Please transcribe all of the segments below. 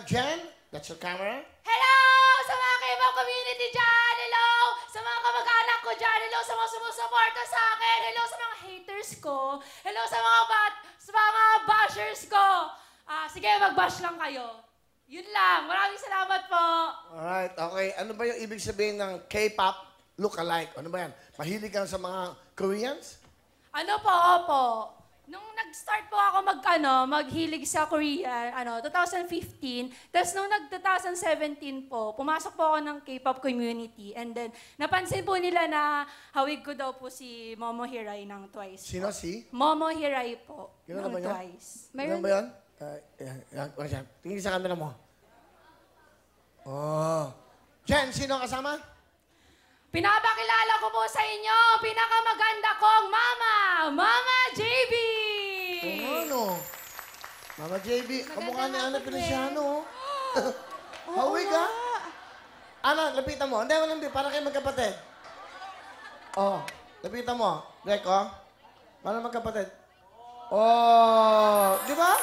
Jen, that's your camera. Hello! Sa mga K-pop community dyan! Hello! Sa mga kamag-anak ko dyan! Hello sa mga sumusuporta sa akin! Hello sa mga haters ko! Hello sa mga bashers ko! Sige, mag-bash lang kayo. Yun lang. Maraming salamat po. Alright, okay. Ano ba yung ibig sabihin ng K-pop look-alike? Ano ba yan? Mahilig ka sa mga Koreans? Ano po, opo. Nung nag-start po ako maghilig sa Korean, 2015. Tapos nung nag-2017 po, pumasok po ako ng K-pop community. And then, napansin po nila na hawig ko daw po si Momo Hirai ng Twice. Sino si? Momo Hirai po. Gano'n ng ba niya? Twice. Gano'n ba yan? Tingin sa camera mo. Oh. Jen, sino ang kasama? Pinapakilala ko po sa inyo, pinakamaganda kong mama, Mama JB! Ano? Mama JB, kamukha ni Ana Feliciano. Hawig, ha? Ana, lapitan mo. Hindi, walang para kayo magkapatid. Oh, lapitan mo. Reko, para magkapatid. Oh, di ba?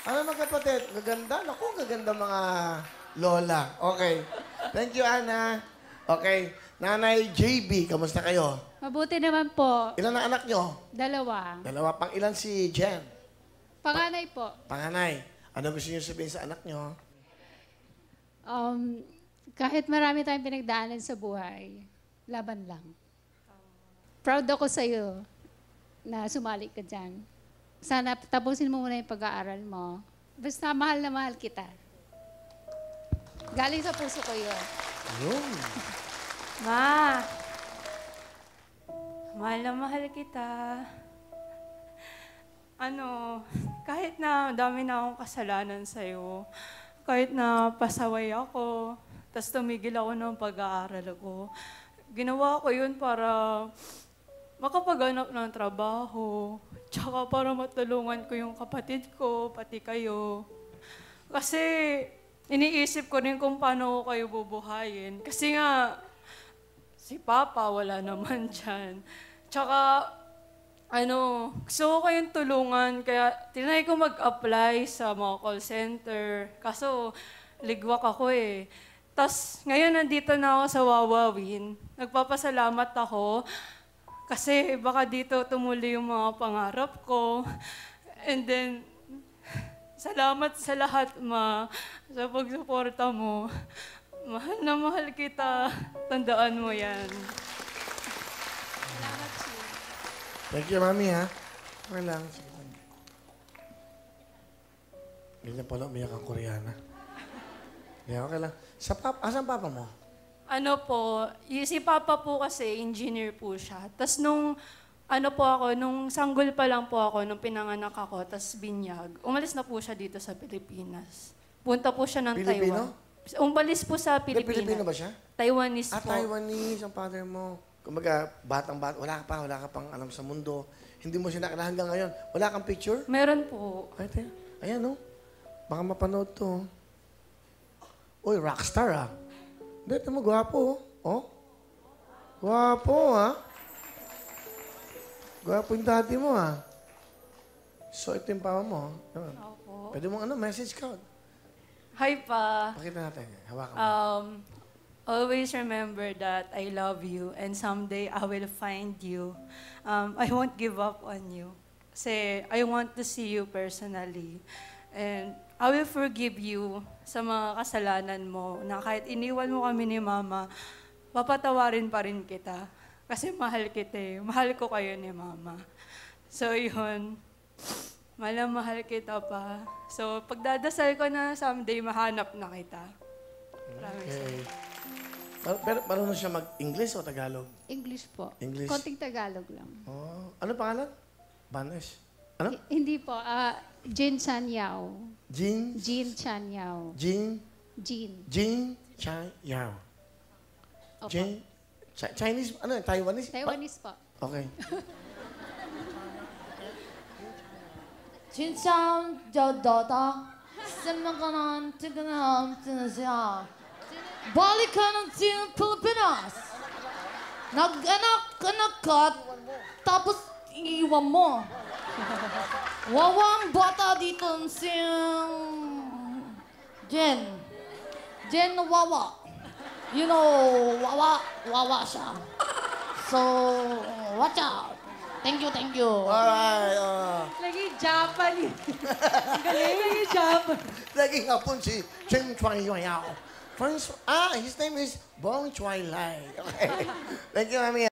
Ano magkapatid? Gaganda? Naku, gaganda mga lola. Okay. Thank you, Ana. Okay. Nanay JB, kamusta kayo? Mabuti naman po. Ilan ang anak nyo? 2. Dalawa. Pang ilan si Jen? Panganay po. Panganay. Ano gusto niyo sabihin sa anak nyo? Kahit marami tayong pinagdaanan sa buhay, laban lang. Proud ako sa iyo na sumali ka dyan. Sana tapusin mo muna yung pag-aaral mo. Basta mahal na mahal kita. Galing sa puso ko yun. Yun. Ma, mahal na mahal kita. Kahit na dami na akong kasalanan sa'yo, kahit na pasaway ako, tas tumigil ako ng pag-aaral ko, ginawa ko yun para makapaganap ng trabaho, tsaka para matulungan ko yung kapatid ko, pati kayo. Kasi iniisip ko rin kung paano ko kayo bubuhayin. Kasi nga, si Papa wala naman dyan. Tsaka, gusto ko kayong tulungan, kaya tinry ko mag-apply sa mga call center. Kaso, ligwak ako eh. Tapos, ngayon nandito na ako sa Wawawin. Nagpapasalamat ako kasi baka dito tumuli yung mga pangarap ko. And then, salamat sa lahat, Ma, sa pagsuporta mo. Mahal na mahal kita. Tandaan mo yan. Salamat, Sue. Thank you, Mami, ha? Okay lang. Sige lang. Ganyan pala, umiyak ang Koreana. Yeah, okay lang. Asan papa mo? Si Papa po kasi, engineer po siya. Tapos nung sanggol pa lang po ako, nung pinanganak ako, tapos binyag, umalis na po siya dito sa Pilipinas. Punta po siya ng Pilipino? Taiwan. Umalis po sa Hindi, Pilipinas. Pilipino ba siya? Taiwanese po. Taiwanese ang father mo. Kumbaga, batang-bata, wala ka pang alam sa mundo. Hindi mo siya nakilala hanggang ngayon. Wala kang picture? Meron po. Ay, tayo. Ayan, no? Baka mapanood to. Uy, rockstar, ah. Hindi, ito mo, gwapo, oh. Gwapo, ha? Gwapo yung daddy mo, ha? So, ito yung papa mo. Yan. Opo. Pwede mong message ka. Hi, Pa. Pakita natin. Hawakan mo. Always remember that I love you and someday I will find you. I won't give up on you. Kasi I want to see you personally. And I will forgive you sa mga kasalanan mo na kahit iniwan mo kami ni Mama, papatawarin pa rin kita. Kasi mahal kita eh. Mahal ko kayo ni Mama. So yun. Mahal na mahal kita pa. So, pagdadasal ko na someday mahanap na kita. Maraming Okay. Pero marunong siya mag-English o Tagalog? English po. English. Konting Tagalog lang. Oh. Ano pangalan? Banesh. Ano? Hindi po. Jin Chan Yao. Jin? Jin Chan Yao. Jin? Jin. Jin Chan Yao. Opo. Jin? Chinese? Ano? Taiwanese? Taiwanese po. Okay. 群乡叫到达，什么可能这个呢？真的是啊，balik ka ng Pilipinas. Nag-anak ka, tapos iiwan mo. Wawang bata dito siyang Jen Wawa. You know, Wawa siya. So, watch out. Thank you. Alright, Lagi Japanese. Ang galing. Lagi Japanese. Naging hapon si Chen Chuan Yao. His name is Bong Chuai Lai. Okay. Thank you, Mami.